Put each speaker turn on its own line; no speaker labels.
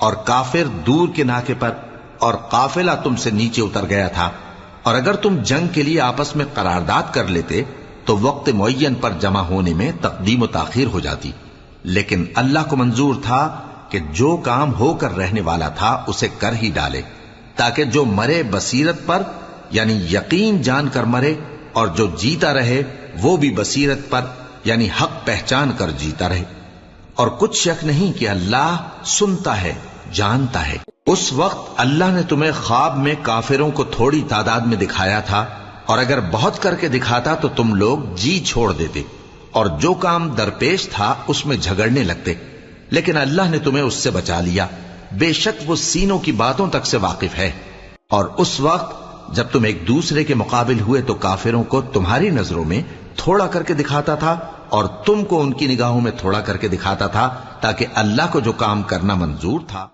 اور کافر دور کے ناکے پر، اور قافلہ تم سے نیچے اتر گیا تھا، اور اگر تم جنگ کے لیے آپس میں قرارداد کر لیتے تو وقت معین پر جمع ہونے میں تقدیم و تاخیر ہو جاتی، لیکن اللہ کو منظور تھا کہ جو کام ہو کر رہنے والا تھا اسے کر ہی ڈالے، تاکہ جو مرے بصیرت پر یعنی یقین جان کر مرے، اور جو جیتا رہے وہ بھی بصیرت پر یعنی حق پہچان کر جیتا رہے۔ اور کچھ شک نہیں کہ اللہ سنتا ہے، جانتا ہے۔ اس وقت اللہ نے تمہیں خواب میں کافروں کو تھوڑی تعداد میں دکھایا تھا، اور اگر بہت کر کے دکھاتا تو تم لوگ جی چھوڑ دیتے اور جو کام درپیش تھا اس میں جھگڑنے لگتے، لیکن اللہ نے تمہیں اس سے بچا لیا، بے شک وہ سینوں کی باتوں تک سے واقف ہے۔ اور اس وقت جب تم ایک دوسرے کے مقابل ہوئے تو کافروں کو تمہاری نظروں میں تھوڑا کر کے دکھاتا تھا اور تم کو ان کی نگاہوں میں تھوڑا کر کے دکھاتا تھا، تاکہ اللہ کو جو کام کرنا منظور تھا